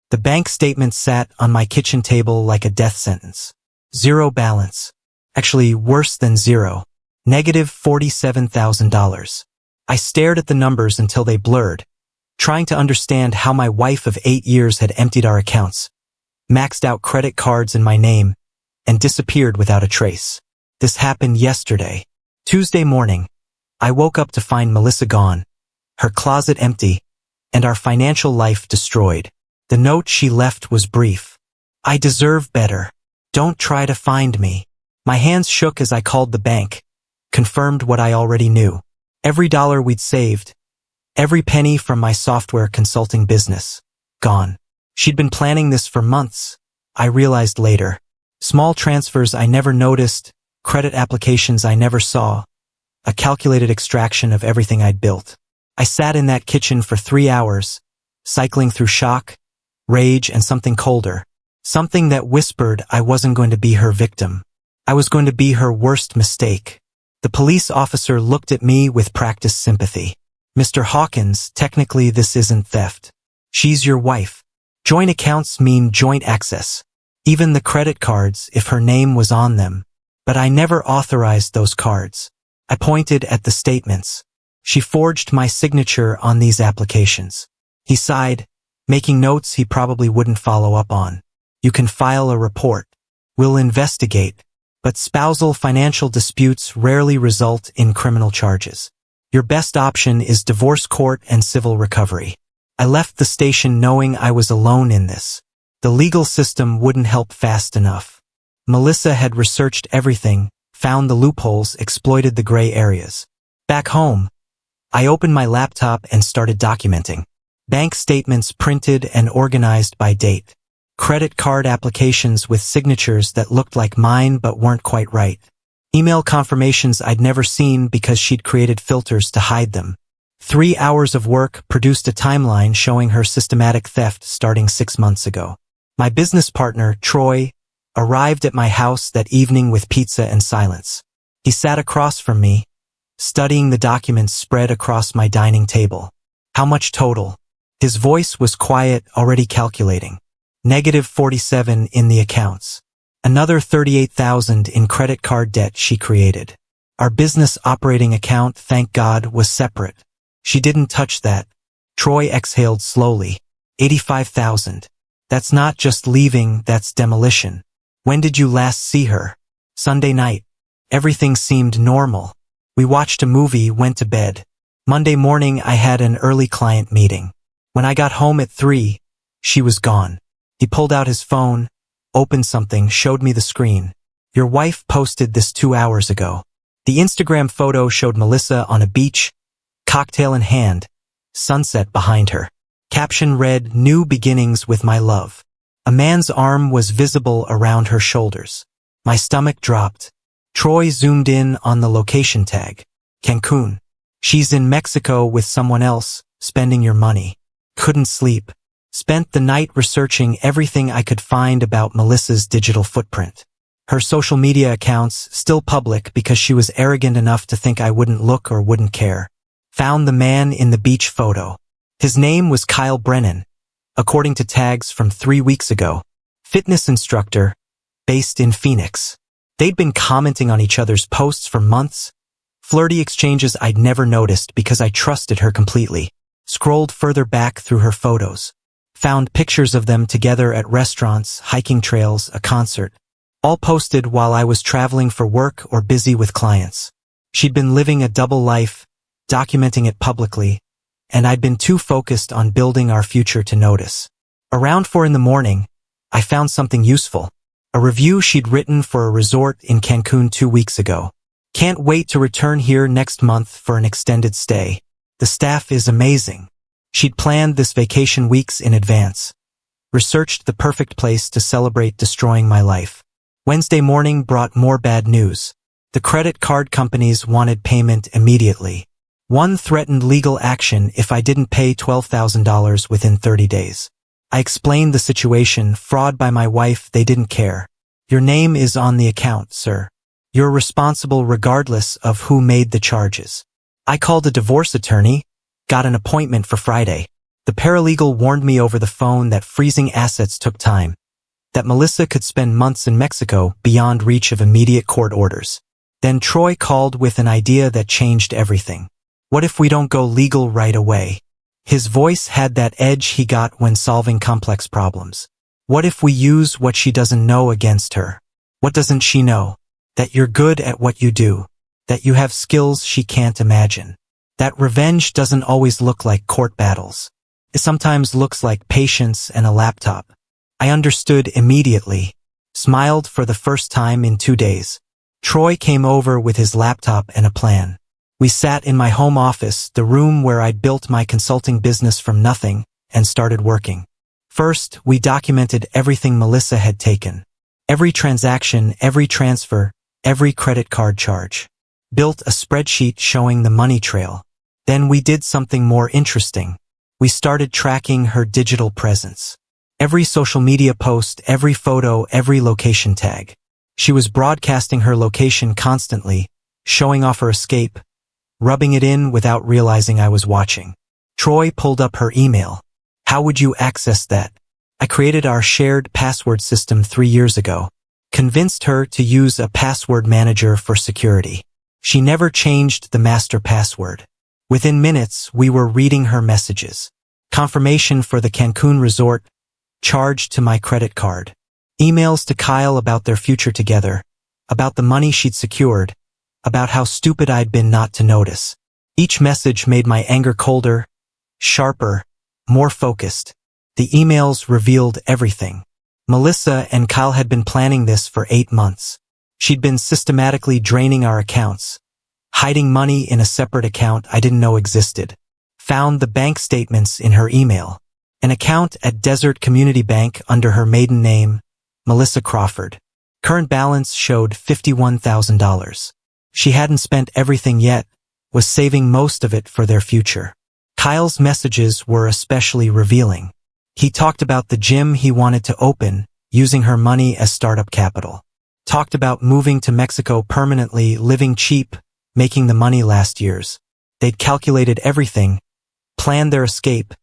The bank statement sat on my kitchen table like a death sentence. Zero balance. Actually, worse than zero. Negative $47,000. I stared at the numbers until they blurred, trying to understand how my wife of 8 years had emptied our accounts, maxed out credit cards in my name, and disappeared without a trace. This happened yesterday. Tuesday morning, I woke up to find Melissa gone, her closet empty, and our financial life destroyed. The note she left was brief. I deserve better. Don't try to find me. My hands shook as I called the bank, confirmed what I already knew. Every dollar we'd saved, every penny from my software consulting business, gone. She'd been planning this for months, I realized later. Small transfers I never noticed, credit applications I never saw, a calculated extraction of everything I'd built. I sat in that kitchen for 3 hours, cycling through shock, rage, and something colder. Something that whispered I wasn't going to be her victim. I was going to be her worst mistake. The police officer looked at me with practiced sympathy. Mr. Hawkins, technically this isn't theft. She's your wife. Joint accounts mean joint access. Even the credit cards, if her name was on them. But I never authorized those cards. I pointed at the statements. She forged my signature on these applications. He sighed, making notes he probably wouldn't follow up on. You can file a report. We'll investigate. But spousal financial disputes rarely result in criminal charges. Your best option is divorce court and civil recovery. I left the station knowing I was alone in this. The legal system wouldn't help fast enough. Melissa had researched everything, found the loopholes, exploited the gray areas. Back home, I opened my laptop and started documenting. Bank statements printed and organized by date. Credit card applications with signatures that looked like mine but weren't quite right. Email confirmations I'd never seen because she'd created filters to hide them. 3 hours of work produced a timeline showing her systematic theft starting 6 months ago. My business partner, Troy, arrived at my house that evening with pizza and silence. He sat across from me, studying the documents spread across my dining table. How much total? His voice was quiet, already calculating. Negative 47 in the accounts. Another 38,000 in credit card debt she created. Our business operating account, thank God, was separate. She didn't touch that. Troy exhaled slowly. 85,000. That's not just leaving, that's demolition. When did you last see her? Sunday night. Everything seemed normal. We watched a movie, went to bed. Monday morning I had an early client meeting. When I got home at 3, she was gone. He pulled out his phone, opened something, showed me the screen. Your wife posted this 2 hours ago. The Instagram photo showed Melissa on a beach, cocktail in hand, sunset behind her. Caption read, "New beginnings with my love." A man's arm was visible around her shoulders. My stomach dropped. Troy zoomed in on the location tag. Cancun. She's in Mexico with someone else, spending your money. Couldn't sleep. Spent the night researching everything I could find about Melissa's digital footprint. Her social media accounts, still public because she was arrogant enough to think I wouldn't look or wouldn't care. Found the man in the beach photo. His name was Kyle Brennan, according to tags from 3 weeks ago. Fitness instructor, based in Phoenix. They'd been commenting on each other's posts for months. Flirty exchanges I'd never noticed because I trusted her completely. Scrolled further back through her photos. Found pictures of them together at restaurants, hiking trails, a concert. All posted while I was traveling for work or busy with clients. She'd been living a double life, documenting it publicly, and I'd been too focused on building our future to notice. Around 4 in the morning, I found something useful. A review she'd written for a resort in Cancun 2 weeks ago. Can't wait to return here next month for an extended stay. The staff is amazing. She'd planned this vacation weeks in advance. Researched the perfect place to celebrate destroying my life. Wednesday morning brought more bad news. The credit card companies wanted payment immediately. One threatened legal action if I didn't pay $12,000 within 30 days. I explained the situation, fraud by my wife, they didn't care. Your name is on the account, sir. You're responsible regardless of who made the charges. I called a divorce attorney, got an appointment for Friday. The paralegal warned me over the phone that freezing assets took time, that Melissa could spend months in Mexico beyond reach of immediate court orders. Then Troy called with an idea that changed everything. What if we don't go legal right away? His voice had that edge he got when solving complex problems. What if we use what she doesn't know against her? What doesn't she know? That you're good at what you do. That you have skills she can't imagine. That revenge doesn't always look like court battles. It sometimes looks like patience and a laptop. I understood immediately. Smiled for the first time in 2 days. Troy came over with his laptop and a plan. We sat in my home office, the room where I'd built my consulting business from nothing, and started working. First, we documented everything Melissa had taken. Every transaction, every transfer, every credit card charge. Built a spreadsheet showing the money trail. Then we did something more interesting. We started tracking her digital presence. Every social media post, every photo, every location tag. She was broadcasting her location constantly, showing off her escape, rubbing it in without realizing I was watching. Troy pulled up her email. How would you access that? I created our shared password system 3 years ago. Convinced her to use a password manager for security. She never changed the master password. Within minutes, we were reading her messages. Confirmation for the Cancun resort, charged to my credit card. Emails to Kyle about their future together, about the money she'd secured, about how stupid I'd been not to notice. Each message made my anger colder, sharper, more focused. The emails revealed everything. Melissa and Kyle had been planning this for 8 months. She'd been systematically draining our accounts, hiding money in a separate account I didn't know existed. Found the bank statements in her email. An account at Desert Community Bank under her maiden name, Melissa Crawford. Current balance showed $51,000. She hadn't spent everything yet, was saving most of it for their future. Kyle's messages were especially revealing. He talked about the gym he wanted to open, using her money as startup capital. Talked about moving to Mexico permanently, living cheap, making the money last years. They'd calculated everything, planned their escape,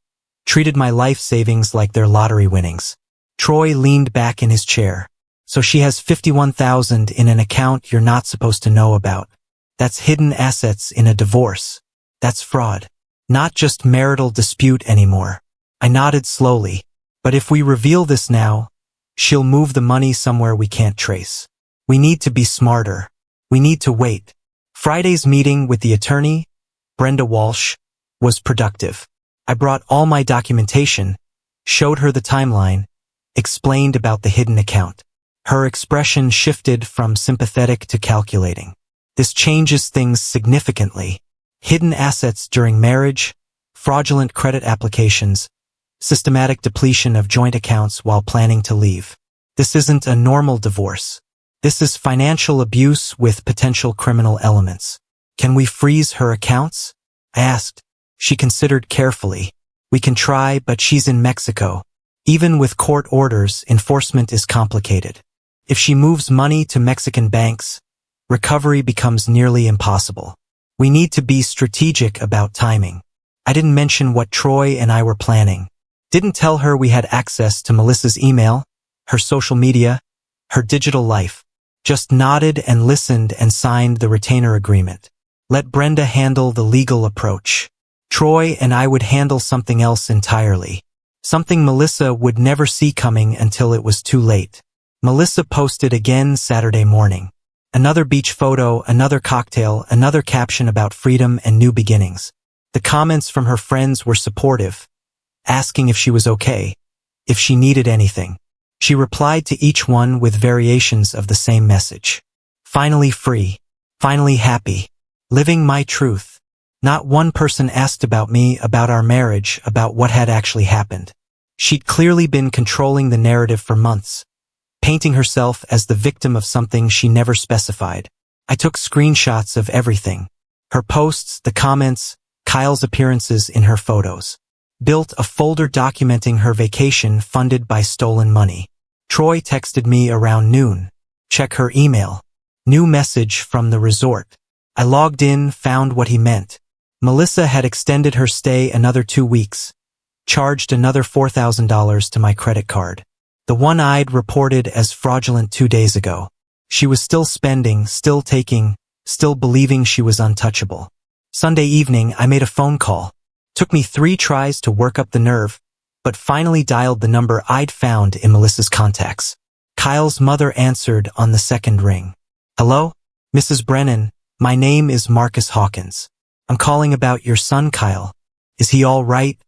treated my life savings like their lottery winnings. Troy leaned back in his chair. So she has $51,000 in an account you're not supposed to know about. That's hidden assets in a divorce. That's fraud. Not just marital dispute anymore. I nodded slowly. But if we reveal this now, she'll move the money somewhere we can't trace. We need to be smarter. We need to wait. Friday's meeting with the attorney, Brenda Walsh, was productive. I brought all my documentation, showed her the timeline, explained about the hidden account. Her expression shifted from sympathetic to calculating. This changes things significantly. Hidden assets during marriage, fraudulent credit applications, systematic depletion of joint accounts while planning to leave. This isn't a normal divorce. This is financial abuse with potential criminal elements. Can we freeze her accounts? I asked. She considered carefully. We can try, but she's in Mexico. Even with court orders, enforcement is complicated. If she moves money to Mexican banks, recovery becomes nearly impossible. We need to be strategic about timing. I didn't mention what Troy and I were planning. Didn't tell her we had access to Melissa's email, her social media, her digital life. Just nodded and listened and signed the retainer agreement. Let Brenda handle the legal approach. Troy and I would handle something else entirely. Something Melissa would never see coming until it was too late. Melissa posted again Saturday morning. Another beach photo, another cocktail, another caption about freedom and new beginnings. The comments from her friends were supportive, asking if she was okay, if she needed anything. She replied to each one with variations of the same message. Finally free. Finally happy. Living my truth. Not one person asked about me, about our marriage, about what had actually happened. She'd clearly been controlling the narrative for months, painting herself as the victim of something she never specified. I took screenshots of everything. Her posts, the comments, Kyle's appearances in her photos. Built a folder documenting her vacation funded by stolen money. Troy texted me around noon. Check her email. New message from the resort. I logged in, found what he meant. Melissa had extended her stay another 2 weeks. charged another $4,000 to my credit card. The one I'd reported as fraudulent 2 days ago. She was still spending, still taking, still believing she was untouchable. Sunday evening, I made a phone call. Took me 3 tries to work up the nerve, but finally dialed the number I'd found in Melissa's contacts. Kyle's mother answered on the second ring. Hello? Mrs. Brennan, my name is Marcus Hawkins. I'm calling about your son, Kyle. Is he all right?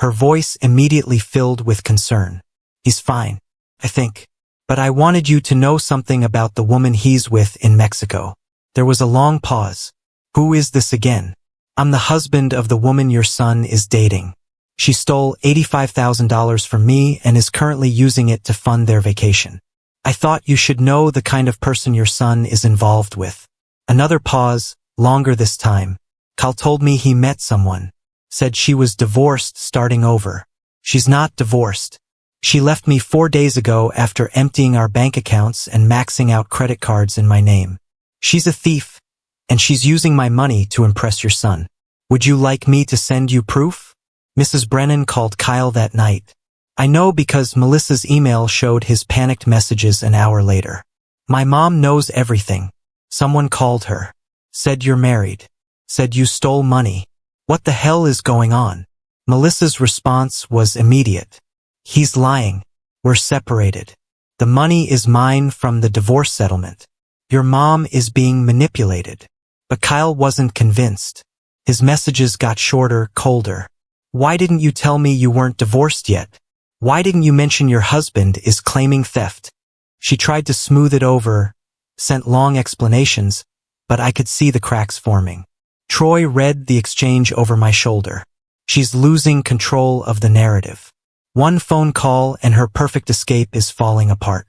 Her voice immediately filled with concern. He's fine, I think. But I wanted you to know something about the woman he's with in Mexico. There was a long pause. Who is this again? I'm the husband of the woman your son is dating. She stole $85,000 from me and is currently using it to fund their vacation. I thought you should know the kind of person your son is involved with. Another pause, longer this time. Kyle told me he met someone. Said she was divorced, starting over. She's not divorced. She left me 4 days ago after emptying our bank accounts and maxing out credit cards in my name. She's a thief, and she's using my money to impress your son. Would you like me to send you proof? Mrs. Brennan called Kyle that night. I know because Melissa's email showed his panicked messages an hour later. My mom knows everything. Someone called her. Said you're married. Said you stole money. What the hell is going on? Melissa's response was immediate. He's lying. We're separated. The money is mine from the divorce settlement. Your mom is being manipulated. But Kyle wasn't convinced. His messages got shorter, colder. Why didn't you tell me you weren't divorced yet? Why didn't you mention your husband is claiming theft? She tried to smooth it over, sent long explanations, but I could see the cracks forming. Troy read the exchange over my shoulder. She's losing control of the narrative. One phone call and her perfect escape is falling apart.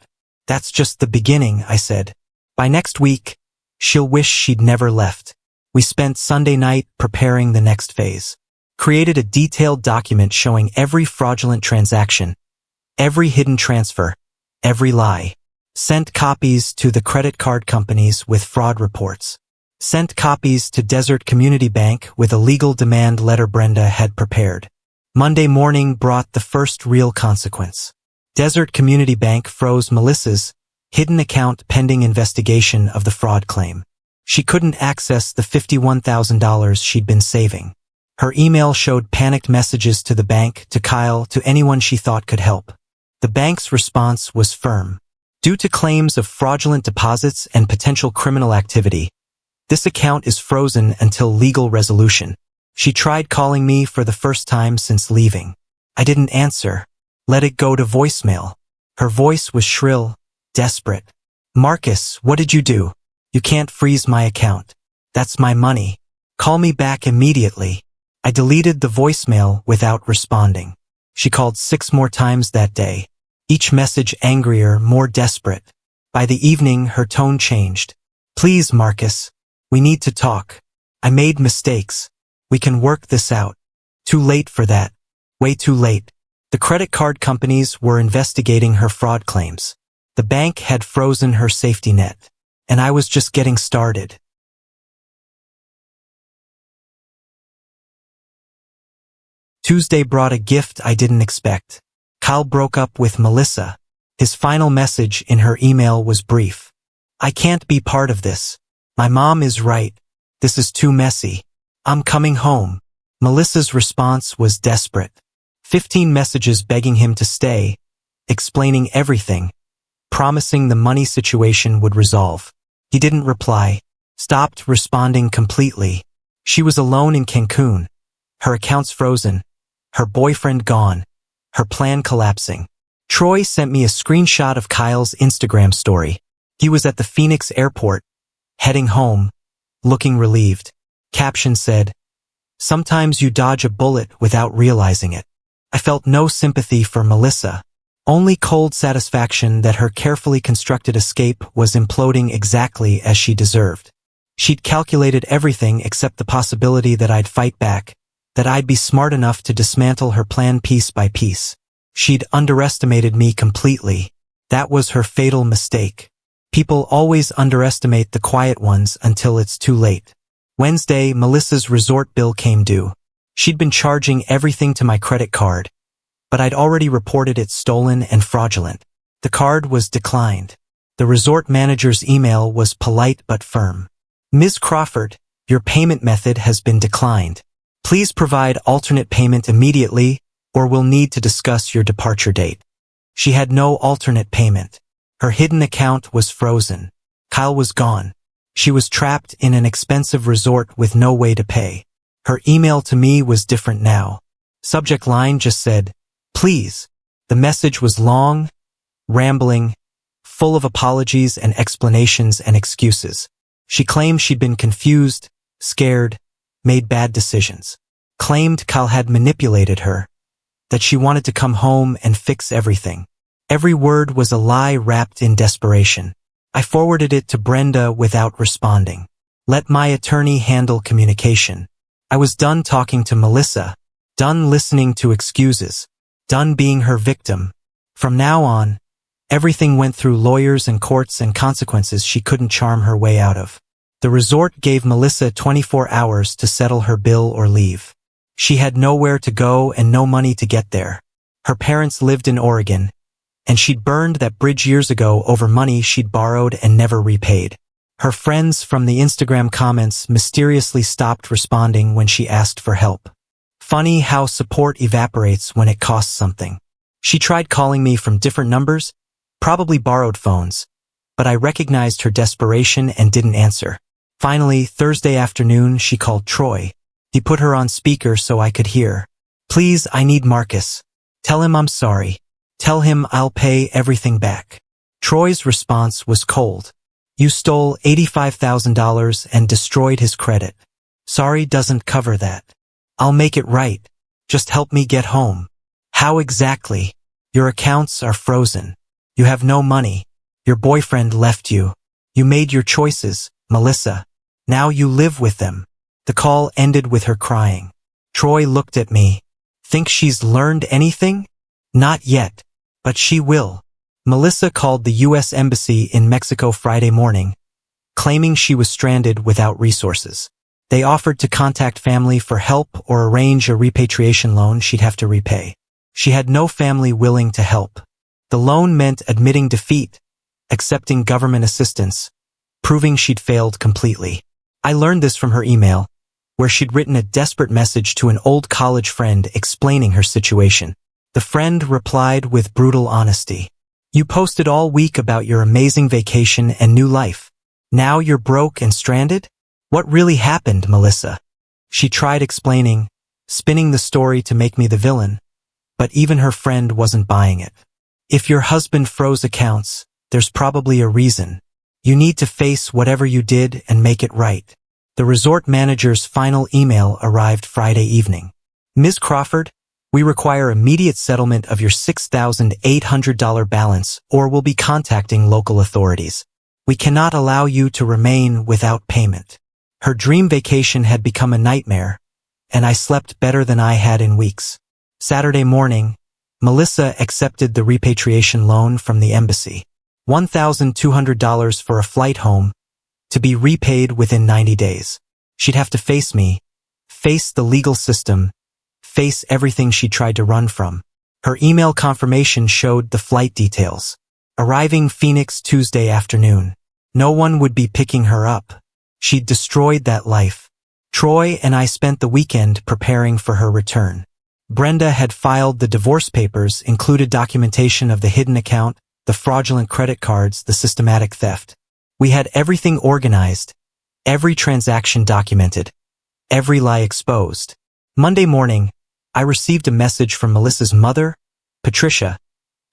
That's just the beginning, I said. By next week, she'll wish she'd never left. We spent Sunday night preparing the next phase. Created a detailed document showing every fraudulent transaction, every hidden transfer, every lie. Sent copies to the credit card companies with fraud reports. Sent copies to Desert Community Bank with a legal demand letter Brenda had prepared. Monday morning brought the first real consequence. Desert Community Bank froze Melissa's hidden account pending investigation of the fraud claim. She couldn't access the $51,000 she'd been saving. Her email showed panicked messages to the bank, to Kyle, to anyone she thought could help. The bank's response was firm. Due to claims of fraudulent deposits and potential criminal activity, this account is frozen until legal resolution. She tried calling me for the first time since leaving. I didn't answer. Let it go to voicemail. Her voice was shrill, desperate. Marcus, what did you do? You can't freeze my account. That's my money. Call me back immediately. I deleted the voicemail without responding. She called 6 more times that day. Each message angrier, more desperate. By the evening, her tone changed. Please, Marcus. We need to talk. I made mistakes. We can work this out. Too late for that. Way too late. The credit card companies were investigating her fraud claims. The bank had frozen her safety net. And I was just getting started. Tuesday brought a gift I didn't expect. Kyle broke up with Melissa. His final message in her email was brief. I can't be part of this. My mom is right. This is too messy. I'm coming home. Melissa's response was desperate. 15 messages begging him to stay, explaining everything, promising the money situation would resolve. He didn't reply, stopped responding completely. She was alone in Cancun. Her accounts frozen. Her boyfriend gone. Her plan collapsing. Troy sent me a screenshot of Kyle's Instagram story. He was at the Phoenix airport, heading home, looking relieved. Caption said, "Sometimes you dodge a bullet without realizing it." I felt no sympathy for Melissa, only cold satisfaction that her carefully constructed escape was imploding exactly as she deserved. She'd calculated everything except the possibility that I'd fight back, that I'd be smart enough to dismantle her plan piece by piece. She'd underestimated me completely. That was her fatal mistake. People always underestimate the quiet ones until it's too late. Wednesday, Melissa's resort bill came due. She'd been charging everything to my credit card, but I'd already reported it stolen and fraudulent. The card was declined. The resort manager's email was polite but firm. Ms. Crawford, your payment method has been declined. Please provide alternate payment immediately, or we'll need to discuss your departure date. She had no alternate payment. Her hidden account was frozen. Kyle was gone. She was trapped in an expensive resort with no way to pay. Her email to me was different now. Subject line just said, "Please." The message was long, rambling, full of apologies and explanations and excuses. She claimed she'd been confused, scared, made bad decisions. Claimed Kyle had manipulated her, that she wanted to come home and fix everything. Every word was a lie wrapped in desperation. I forwarded it to Brenda without responding. Let my attorney handle communication. I was done talking to Melissa, done listening to excuses, done being her victim. From now on, everything went through lawyers and courts and consequences she couldn't charm her way out of. The resort gave Melissa 24 hours to settle her bill or leave. She had nowhere to go and no money to get there. Her parents lived in Oregon, and she'd burned that bridge years ago over money she'd borrowed and never repaid. Her friends from the Instagram comments mysteriously stopped responding when she asked for help. Funny how support evaporates when it costs something. She tried calling me from different numbers, probably borrowed phones, but I recognized her desperation and didn't answer. Finally, Thursday afternoon, she called Troy. He put her on speaker so I could hear. "Please, I need Marcus. Tell him I'm sorry. Tell him I'll pay everything back." Troy's response was cold. "You stole $85,000 and destroyed his credit. Sorry doesn't cover that. I'll make it right. Just help me get home." "How exactly? Your accounts are frozen. You have no money. Your boyfriend left you. You made your choices, Melissa. Now you live with them." The call ended with her crying. Troy looked at me. "Think she's learned anything?" "Not yet, but she will." Melissa called the U.S. Embassy in Mexico Friday morning, claiming she was stranded without resources. They offered to contact family for help or arrange a repatriation loan she'd have to repay. She had no family willing to help. The loan meant admitting defeat, accepting government assistance, proving she'd failed completely. I learned this from her email, where she'd written a desperate message to an old college friend explaining her situation. The friend replied with brutal honesty. "You posted all week about your amazing vacation and new life. Now you're broke and stranded? What really happened, Melissa?" She tried explaining, spinning the story to make me the villain, but even her friend wasn't buying it. "If your husband froze accounts, there's probably a reason. You need to face whatever you did and make it right." The resort manager's final email arrived Friday evening. "Ms. Crawford, we require immediate settlement of your $6,800 balance or we'll be contacting local authorities. We cannot allow you to remain without payment." Her dream vacation had become a nightmare, and I slept better than I had in weeks. Saturday morning, Melissa accepted the repatriation loan from the embassy. $1,200 for a flight home, to be repaid within 90 days. She'd have to face me, face the legal system, face everything she tried to run from. Her email confirmation showed the flight details. Arriving Phoenix Tuesday afternoon. No one would be picking her up. She'd destroyed that life. Troy and I spent the weekend preparing for her return. Brenda had filed the divorce papers, included documentation of the hidden account, the fraudulent credit cards, the systematic theft. We had everything organized, every transaction documented, every lie exposed. Monday morning, I received a message from Melissa's mother, Patricia,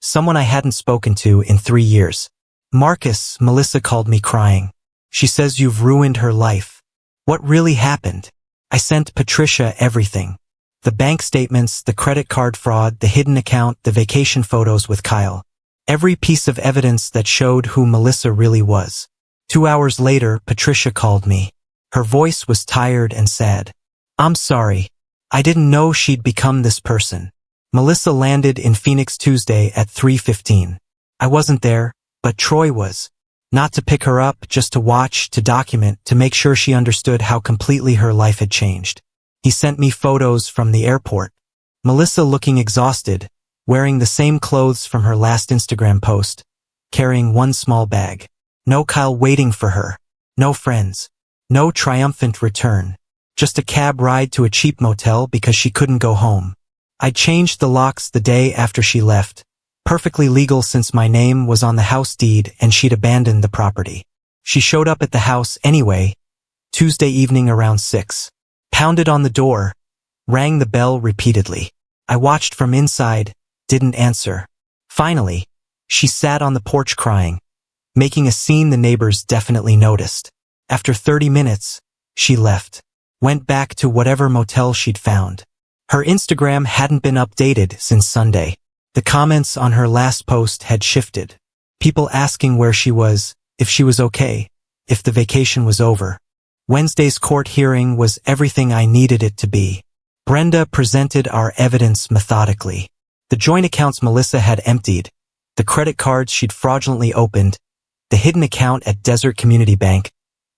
someone I hadn't spoken to in 3 years. "Marcus," Melissa called me crying. "She says you've ruined her life." What really happened? I sent Patricia everything. The bank statements, the credit card fraud, the hidden account, the vacation photos with Kyle. Every piece of evidence that showed who Melissa really was. 2 hours later, Patricia called me. Her voice was tired and sad. "I'm sorry. I didn't know she'd become this person." Melissa landed in Phoenix Tuesday at 3:15. I wasn't there, but Troy was. Not to pick her up, just to watch, to document, to make sure she understood how completely her life had changed. He sent me photos from the airport. Melissa looking exhausted, wearing the same clothes from her last Instagram post, carrying one small bag. No Kyle waiting for her. No friends. No triumphant return. Just a cab ride to a cheap motel because she couldn't go home. I changed the locks the day after she left. Perfectly legal since my name was on the house deed and she'd abandoned the property. She showed up at the house anyway, Tuesday evening around 6. Pounded on the door, rang the bell repeatedly. I watched from inside, didn't answer. Finally, she sat on the porch crying, making a scene the neighbors definitely noticed. After 30 minutes, she left. Went back to whatever motel she'd found. Her Instagram hadn't been updated since Sunday. The comments on her last post had shifted. People asking where she was, if she was okay, if the vacation was over. Wednesday's court hearing was everything I needed it to be. Brenda presented our evidence methodically. The joint accounts Melissa had emptied, the credit cards she'd fraudulently opened, the hidden account at Desert Community Bank,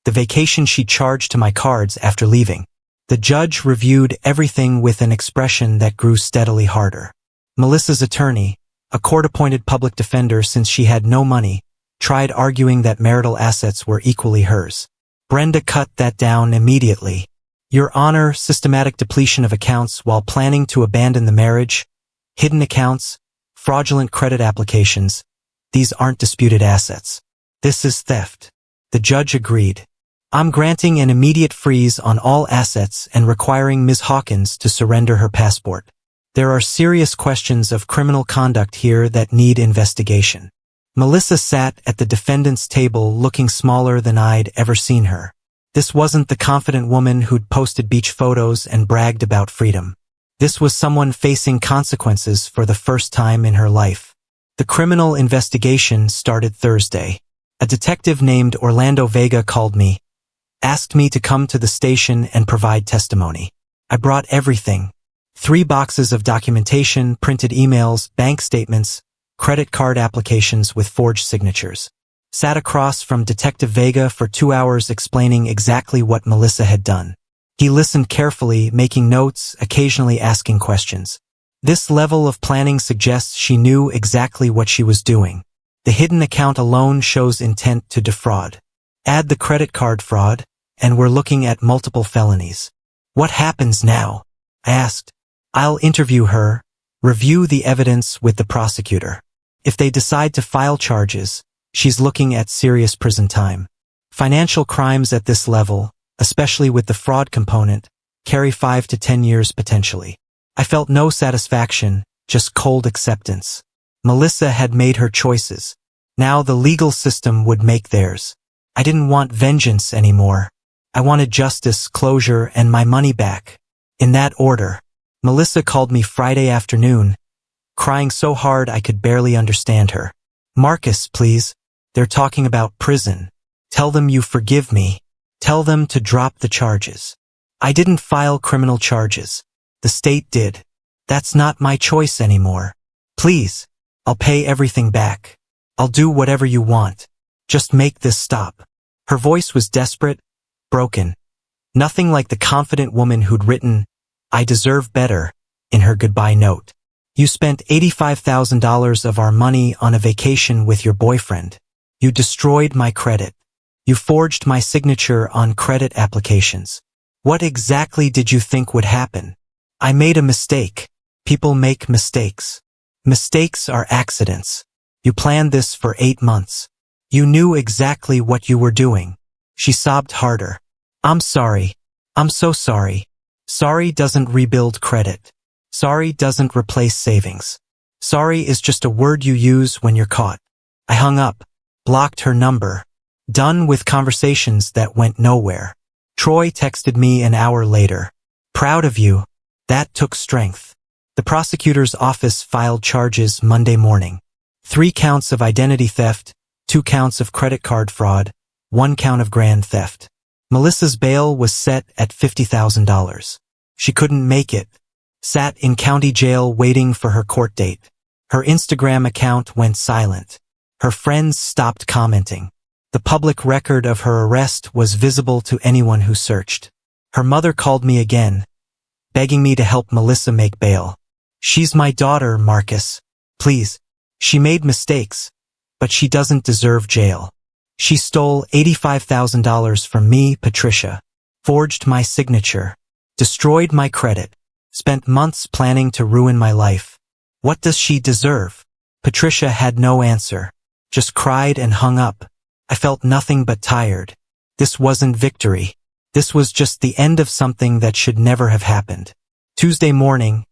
the vacation she charged to my cards after leaving. The judge reviewed everything with an expression that grew steadily harder. Melissa's attorney, a court-appointed public defender since she had no money, tried arguing that marital assets were equally hers. Brenda cut that down immediately. Your Honor, systematic depletion of accounts while planning to abandon the marriage, hidden accounts, fraudulent credit applications, these aren't disputed assets. This is theft. The judge agreed. I'm granting an immediate freeze on all assets and requiring Ms. Hawkins to surrender her passport. There are serious questions of criminal conduct here that need investigation. Melissa sat at the defendant's table looking smaller than I'd ever seen her. This wasn't the confident woman who'd posted beach photos and bragged about freedom. This was someone facing consequences for the first time in her life. The criminal investigation started Thursday. A detective named Orlando Vega called me, asked me to come to the station and provide testimony. I brought everything. 3 boxes of documentation, printed emails, bank statements, credit card applications with forged signatures. Sat across from Detective Vega for 2 hours explaining exactly what Melissa had done. He listened carefully, making notes, occasionally asking questions. This level of planning suggests she knew exactly what she was doing. The hidden account alone shows intent to defraud. Add the credit card fraud, and we're looking at multiple felonies. What happens now? I asked. I'll interview her, review the evidence with the prosecutor. If they decide to file charges, she's looking at serious prison time. Financial crimes at this level, especially with the fraud component, carry 5 to 10 years potentially. I felt no satisfaction, just cold acceptance. Melissa had made her choices. Now the legal system would make theirs. I didn't want vengeance anymore. I wanted justice, closure, and my money back. In that order. Melissa called me Friday afternoon, crying so hard I could barely understand her. Marcus, please. They're talking about prison. Tell them you forgive me. Tell them to drop the charges. I didn't file criminal charges. The state did. That's not my choice anymore. Please. I'll pay everything back. I'll do whatever you want. Just make this stop. Her voice was desperate, broken. Nothing like the confident woman who'd written, I deserve better, in her goodbye note. You spent $85,000 of our money on a vacation with your boyfriend. You destroyed my credit. You forged my signature on credit applications. What exactly did you think would happen? I made a mistake. People make mistakes. Mistakes are accidents. You planned this for 8 months. You knew exactly what you were doing. She sobbed harder. I'm sorry. I'm so sorry. Sorry doesn't rebuild credit. Sorry doesn't replace savings. Sorry is just a word you use when you're caught. I hung up, blocked her number. Done with conversations that went nowhere. Troy texted me an hour later. Proud of you. That took strength. The prosecutor's office filed charges Monday morning. 3 counts of identity theft, 2 counts of credit card fraud, 1 count of grand theft. Melissa's bail was set at $50,000. She couldn't make it. Sat in county jail waiting for her court date. Her Instagram account went silent. Her friends stopped commenting. The public record of her arrest was visible to anyone who searched. Her mother called me again, begging me to help Melissa make bail. She's my daughter, Marcus. Please. She made mistakes, but she doesn't deserve jail. She stole $85,000 from me, Patricia, forged my signature, destroyed my credit, spent months planning to ruin my life. What does she deserve? Patricia had no answer, just cried and hung up. I felt nothing but tired. This wasn't victory. This was just the end of something that should never have happened. Tuesday morning,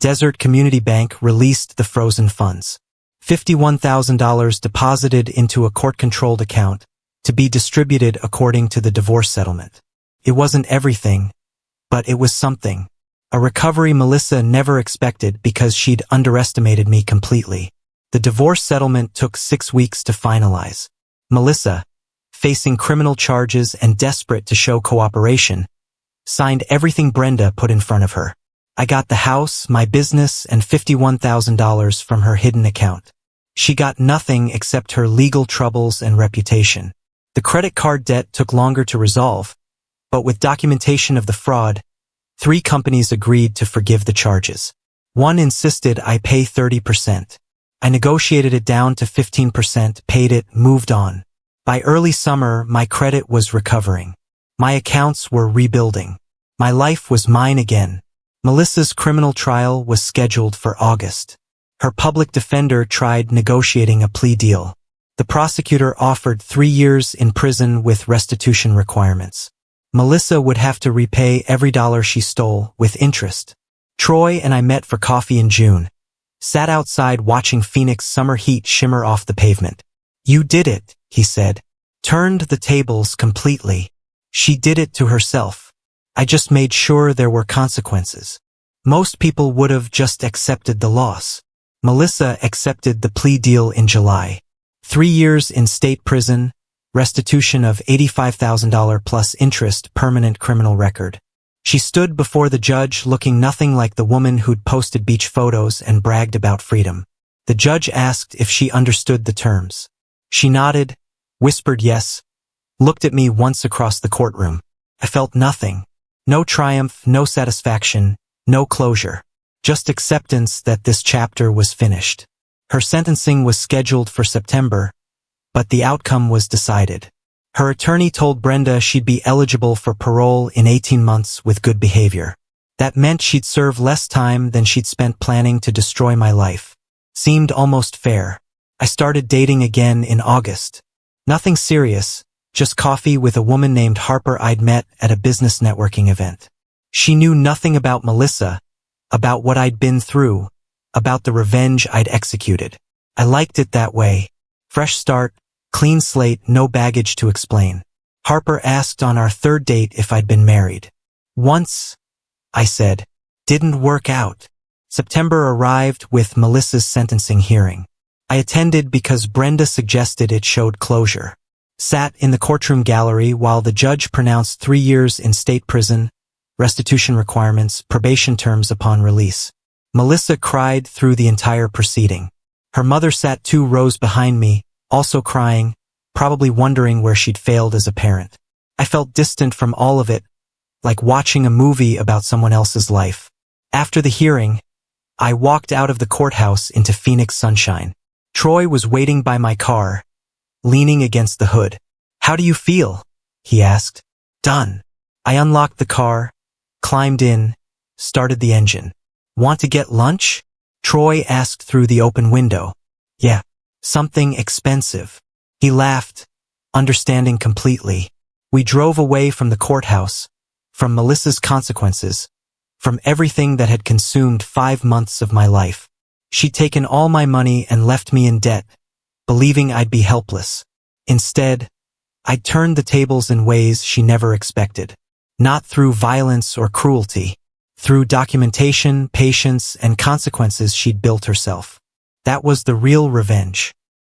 Desert Community Bank released the frozen funds. $51,000 deposited into a court-controlled account to be distributed according to the divorce settlement. It wasn't everything, but it was something. A recovery Melissa never expected because she'd underestimated me completely. The divorce settlement took 6 weeks to finalize. Melissa, facing criminal charges and desperate to show cooperation, signed everything Brenda put in front of her. I got the house, my business, and $51,000 from her hidden account. She got nothing except her legal troubles and reputation. The credit card debt took longer to resolve, but with documentation of the fraud, 3 companies agreed to forgive the charges. One insisted I pay 30%. I negotiated it down to 15%, paid it, moved on. By early summer, my credit was recovering. My accounts were rebuilding. My life was mine again. Melissa's criminal trial was scheduled for August. Her public defender tried negotiating a plea deal. The prosecutor offered 3 years in prison with restitution requirements. Melissa would have to repay every dollar she stole with interest. Troy and I met for coffee in June. Sat outside watching Phoenix summer heat shimmer off the pavement. You did it, he said. Turned the tables completely. She did it to herself. I just made sure there were consequences. Most people would have just accepted the loss. Melissa accepted the plea deal in July. 3 years in state prison, restitution of $85,000 plus interest, permanent criminal record. She stood before the judge looking nothing like the woman who'd posted beach photos and bragged about freedom. The judge asked if she understood the terms. She nodded, whispered yes, looked at me once across the courtroom. I felt nothing. No triumph, no satisfaction, no closure. Just acceptance that this chapter was finished. Her sentencing was scheduled for September, but the outcome was decided. Her attorney told Brenda she'd be eligible for parole in 18 months with good behavior. That meant she'd serve less time than she'd spent planning to destroy my life. Seemed almost fair. I started dating again in August. Nothing serious, just coffee with a woman named Harper I'd met at a business networking event. She knew nothing about Melissa, about what I'd been through, about the revenge I'd executed. I liked it that way. Fresh start, clean slate, no baggage to explain. Harper asked on our 3rd date if I'd been married. Once, I said. Didn't work out. September arrived with Melissa's sentencing hearing. I attended because Brenda suggested it showed closure. Sat in the courtroom gallery while the judge pronounced 3 years in state prison, restitution requirements, probation terms upon release. Melissa cried through the entire proceeding. Her mother sat 2 rows behind me, also crying, probably wondering where she'd failed as a parent. I felt distant from all of it, like watching a movie about someone else's life. After the hearing, I walked out of the courthouse into Phoenix sunshine. Troy was waiting by my car, leaning against the hood. How do you feel? He asked. Done. I unlocked the car, climbed in, started the engine. Want to get lunch? Troy asked through the open window. Yeah. Something expensive. He laughed, understanding completely. We drove away from the courthouse, from Melissa's consequences, from everything that had consumed 5 months of my life. She'd taken all my money and left me in debt, believing I'd be helpless. Instead, I'd turned the tables in ways she never expected. Not through violence or cruelty, through documentation, patience, and consequences she'd built herself. That was the real revenge.